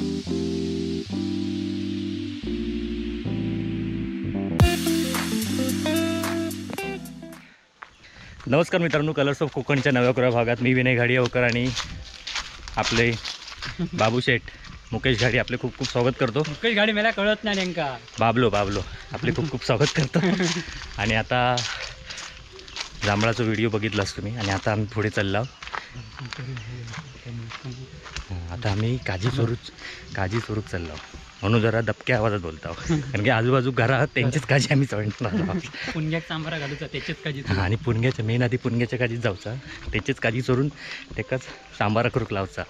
नमस्कार मित्रांनो, colours of कोकणच्या नव्या भागात मी विनय घाडिगावकर आणि आपले बाबू शेठ मुकेश घाडी आपले खूप खूप स्वागत करतो. मुकेश घाडी मला कळत नाही नेमका. बाबलो आपले खूप खूप स्वागत करतो. आणि आता जांभळाचा व्हिडिओ बघितलास तुम्ही आणि आता आम्ही पुढे चाललो. आता आम्ही काजी चोरूक चाललो म्हणून जरा दबक्या आवाजात बोलतो कारण की आजूबाजू घरात त्यांचीच काजी आम्ही चढणार. पुणग्यात सांबारा घालूचा त्याचेच काजी. आणि पुणग्याच्या मेन आधी पुणग्याच्या काजीत जाऊचा, त्याचेच काजी चोरून तेकाच सांबारा करूक लावचा.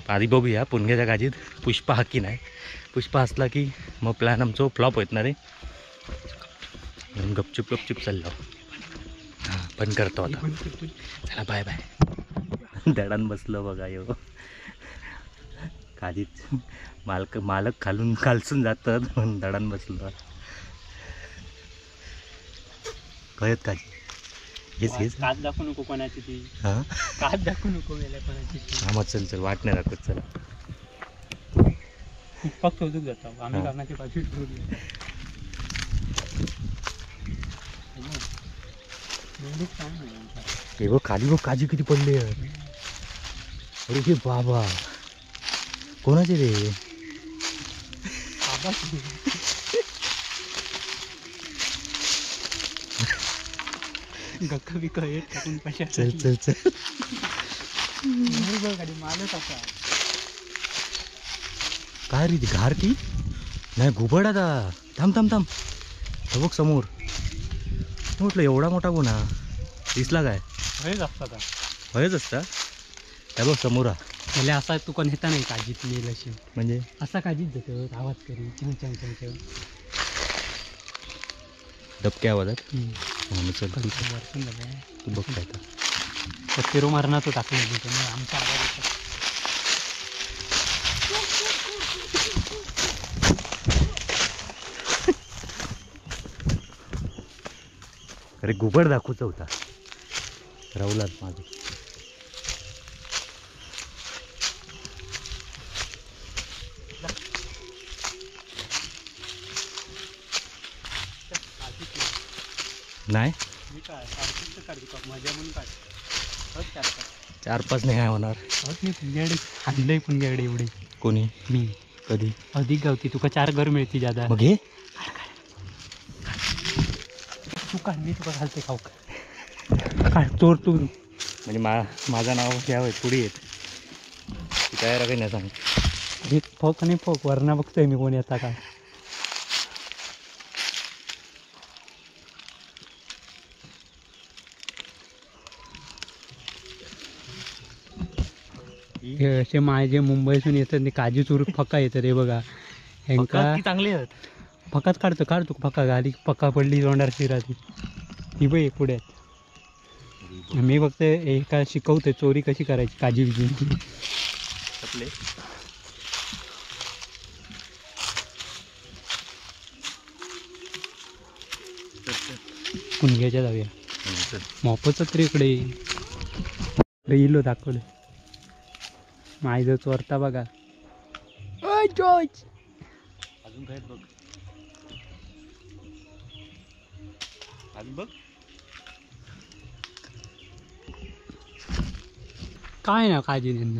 आधी बघूया पुणग्याच्या काजीत पुष्पा हा की नाही. पुष्पा असला की मग प्लॅन आमचं फ्लॉप होत ना रे. गपचूप चाललो. हां पण करतो आता. चला बाय बाय. दडान बसलो बघा यो काजीत. मालक खालसून जातात म्हणून दडान बसलो. कळत काजी हेच काच दाखवू नको कोणाची ती. हां काच दाखवू नको मेल्या कोणाची ती. हां मग चल वाट नाही दाखवत. चला फक्त शोधूक जातो आम्ही कामाची बाजू. हे बघ खाली बघ काजी किती पडली आहे. अरे हे बाबा कोणाचे रे. गक्का बिक्का येत टाकून पैसे. चल गाडी मालच असा काय रे ती घार ती नाही घुबड. आता थांब हे बघ समोर. म्हटलं एवढा मोठा गुन्हा दिसला काय. भयच असता. त्या बघ समोर म्हणजे असा तू कोण येता नाही काजीत येईल अशी. म्हणजे असा काजीत जातो आवाज करी चंग दबक्या आवाजात. चल तू बघ काय तर फिरो मारणार तो टाकलं आमचा आवाज येतो. अरे घुबड दाखवचा होता राहुलात माझं. नाही 4-5 नाही काय होणार. पुणग्याकडे आणलंय पुणग्याकडे एवढे. कोणी मी कधी अधिक गावती तुका 4 घर मिळते ज्यादा. मग हे तू काढ मी तुका घालते खाऊ काढ चोर तू. म्हणजे माझं नाव घ्यावं पुढे येत काय राखाय नाही सांग. हे फोक आणि फोक वरणा बघतोय मी कोण येता का. असे माझे मुंबईतून येतात ते काजू चोरूक फका येतात. हे बघा ह्यांका चांगली आहेत. फकाच काढतो फका घाली पक्का पडली तोंडार शिराती ही बाई पुढे. मी फक्त एका शिकवतोय चोरी कशी करायची काजी बिजी. पुणग्याच्या जाऊया. मोफच तरी इकडे इलो दाखवलं माझं चोरता बघा. अजून काय बघ. अजून बघ काय ना काळजी नाही.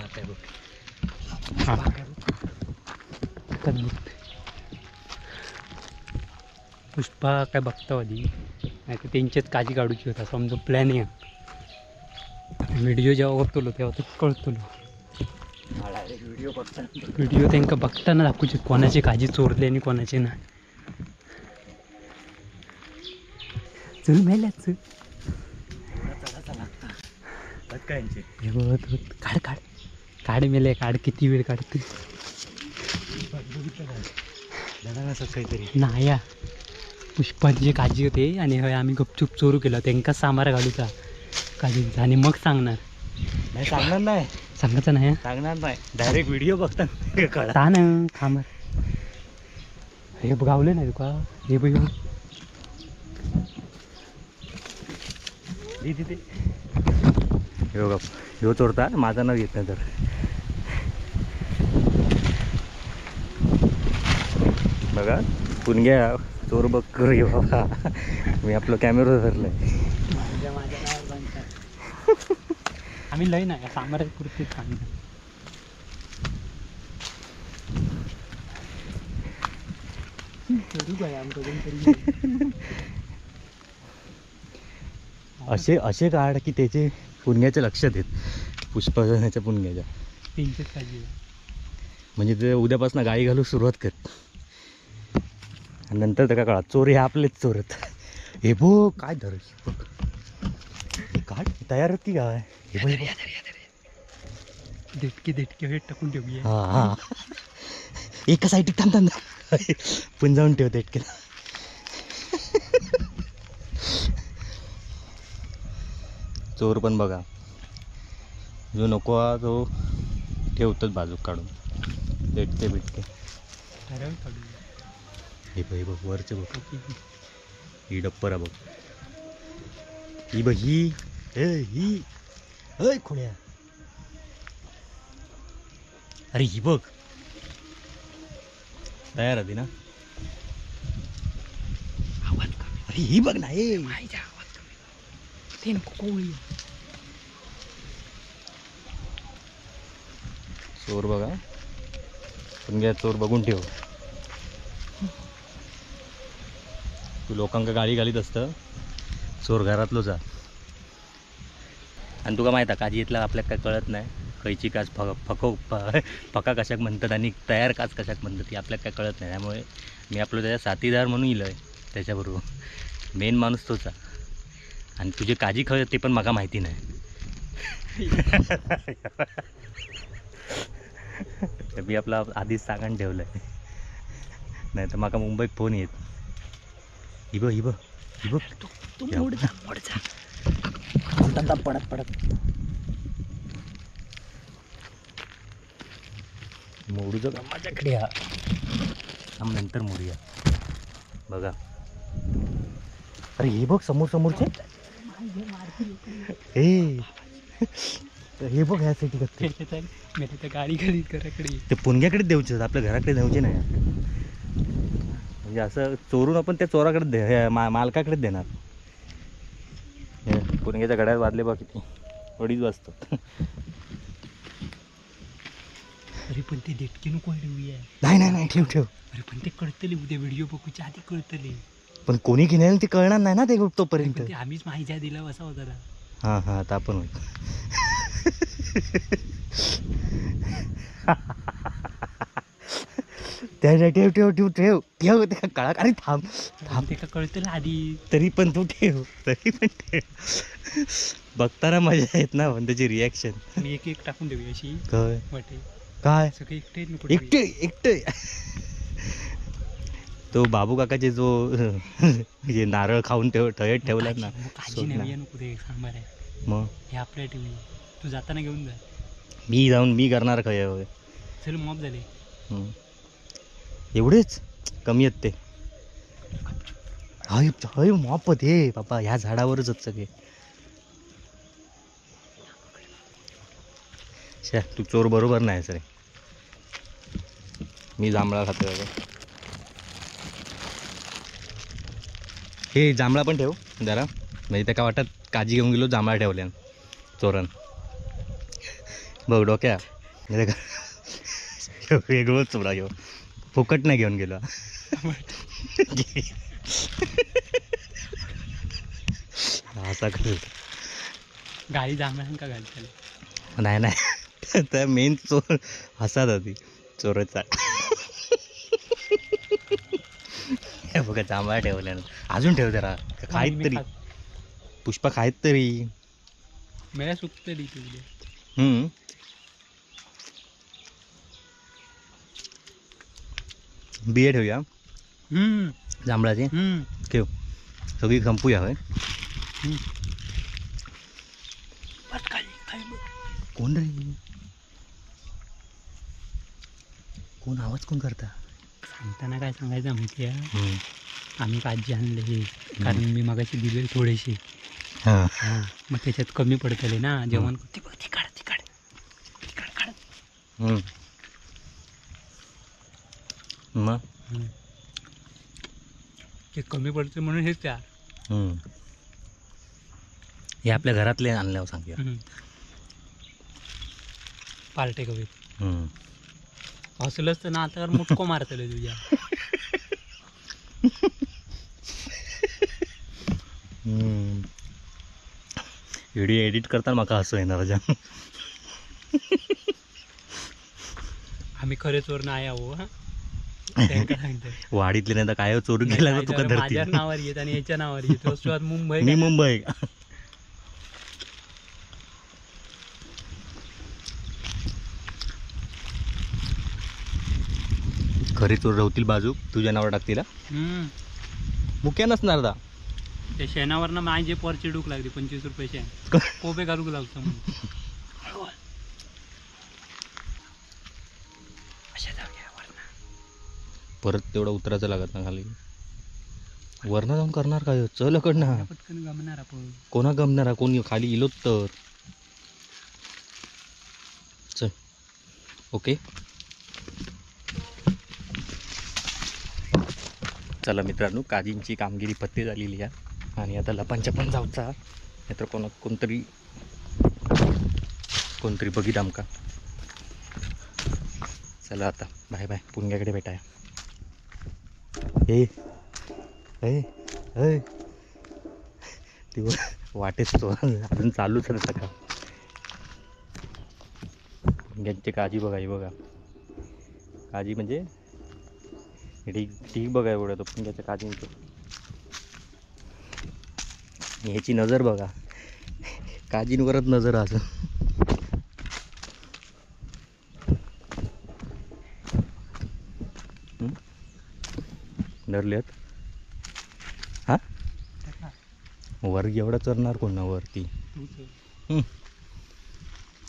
काय बघ. पुष्पा काय बघतो आधी नाही तर त्यांच्यात काळजी काढूची होता समजा प्लॅन आहे. व्हिडिओ जेव्हा बघतो तेव्हा तो कळतो. व्हिडिओ त्यांना बघताना दाखवचे कोणाची काळजी चोरली आणि कोणाची नाही. चल मेल्याच काढ मेले काढ किती वेळ काढते काहीतरी नाही. पुष्पाची काळजी होते आणि हय आम्ही गपचूप चोरू केला त्यांका सामारा घालूचा काळजी आणि मग सांगणार. नाही सांगणार नाही. सांगायचं नाही सांगणार नाही. डायरेक्ट व्हिडिओ बघता कळा ना थांब. हे गावले नाही तुका. हे बघ तिथे ह्यो चोरता माझं नाव घेत नाही तर बघा पुणग्या चोर बघ रे बाबा. मी आपलं कॅमेरा धरलंय. माझ्या नावावर बांधतात. आम्ही लय नाही सामराज्य पुरते सांग. असे असे काढ की त्याचे पुण्याच्या लक्षात येत. पुष्पाच्या पुणग्याच्या तीनशेच पाहिजे. म्हणजे ते उद्यापासून गाई घालू सुरुवात कर. आणि नंतर त्या काळात चोर हे आपलेच चोर आहेत. हे बघ काय धर काय तयार होत की काय. देटके देटके टाकून ठेवूया. हा हा एका साईड थांब थांब पण जाऊन ठेव देटके. चोर पण बघा जो नको हा तो ठेवतोच बाजूक काढून देटके बिटके. हे बघ हे बघ वरचे बघ. ही डप्परा बघ. ही बघ ही अय खोड्या. अरे ही बघ तयार होती ना. आवाज कमी. अरे ही बघ ना. हे आवाज कमी. ते नको कोळी. चोर बघा पण घ्या चोर बघून ठेव. तू लोकांका गाडी घालीत असतं चोर घरातलो जा. आणि तुका माहिती आहे काजी इथला आपल्याला काय कळत नाही. खयची काच फका कशाक म्हणतात आणि तयार काच कशाक म्हणतात ती आपल्याला काय कळत नाही. त्यामुळे मी आपलं त्याच्या साथीदार म्हणून इलं आहे त्याच्याबरोबर. मेन माणूस तोच आहे. आणि तुझी काजी खळ ते पण मला माहिती नाही. मी आपला आधीच सांगून ठेवलं आहे. नाही तर मला मुंबईत फोन येत. ही बघ तू मोड जा. पडत मोडूचं का माझ्याकडे हा. आम नंतर मोडूया. बघा अरे हे बघ समोरचे. हे बघ ह्यासाठी करते. गाडी खरेदी कराकडे ते पुणग्याकडे देऊचे आपल्या घराकडे देऊचे नाही. म्हणजे असं चोरून आपण त्या चोराकडे मालकाकडेच देणार. पुणग्याच्या घड्यात वाजले बघ किती 2:30 वाजतात. अरे पण ते देटके नको ठेवूया. नाही ठेव. अरे पण ते कळतले उद्या व्हिडिओ बघूच्या आधी कळतले. पण कोणी घेण्याला ते कळणार नाही ना ते तोपर्यंत. आम्हीच माहिती दिला असा होता. हां आता आपण होईल. ठेव ते कळा. अरे थांब ते का कळतं आधी. तरी पण तू ठेव. बघताना मजा येत ना पण त्याची रिॲक्शन. मी एक टाकून देऊ अशी काय वाटे काय सगळे एकटे. तो बाबू काकाचे जो जे नारळ खाऊन ठेवत ठेवलात ना. काळजी नाही नको ते सांबार आहे. मग हे आपल्या टीव्ही तू जाताना घेऊन जा. मी करणार काय चल मॉप झाले. एवढेच कमी आहेत ते. हय मॉप ते बाबा ह्या झाडावरच आहेत सगळे. तू चोर बरोबर नाही रे. मी जांभळा खातो. हे जांभळा पण ठेव जरा. म्हणजे त्या काय वाटत काजी घेऊन गेलो जांभळा ठेवल्या चोरण. बघ डोक्या वेगळंच चोरा घेऊ. फुकट नाही घेऊन गेलो. असा कर. गाडी जांभळा घालते. नाही त्या मेन चोर हसात होती चोरचा. हे बघा जांभळा ठेवल्या. अजून ठेव जरा खायत तरी. पुष्पा खायत तरी. मला सुकत बिये ठेवूया जांभळाची. ठेव सगळी खंपूया. होय कोण रे. कोण आवाज कोण करता. सांगताना काय सांगायचं माहिती आहे. आम्ही काजी आणले कारण मी मगाशी दिले थोडेसे. मग त्याच्यात कमी पडतले ना जेवण. ती काढ मग हे कमी पडते म्हणून हेच त्या हे आपल्या घरातले आणल्यावर सांगूया. पार्टे कवी असलंच तर ना आता मुटको मारतले तुझ्या. व्हिडिओ एडिट करताना म्हाका हसू येणार जाम. आम्ही खरे चोर नाही आहो. त्यांका सांगते वाडीतले नाही तर काय चोरून गेला तर तुका धरतील. माझ्या नावावर येत आणि याच्या नावावर येत. तो मुंबई मी मुंबई. खरे चोर राहतील बाजू तुझ्या नावावर टाकतील. मुक्या नसणार दा त्या शेणावर ना माझे पोरची डूक लागली 25 रुपये शेण. कोबे घालूक लागतो परत तेवढं उतरायचं लागत ना खाली. वरनं जाऊन करणार काय चल कडनं पटकन गमणार आपण. कोणा गमणार कोणी खाली इलो तर चल. ओके चला मित्रांनो, काजींची कामगिरी पत्ते झालेली आहे आणि आता लपांच्या पण जाऊचा नाहीतर कोणतरी बघित आमका. चला आता बाय बाय. पुण्याकडे भेटाय. ए ती वाटेच तो अजून चालूच आहे सकाळ. पुण्याची काजी बघा. ही बघा काजी म्हणजे ठीक बघा एवढं तो पुण्याच्या काजींचं. ह्याची नजर बघा काजींवरच नजर असं. धरलेत हा वर एवढा चरणार कोण ना वरती.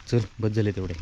चल बस झाले तेवढे.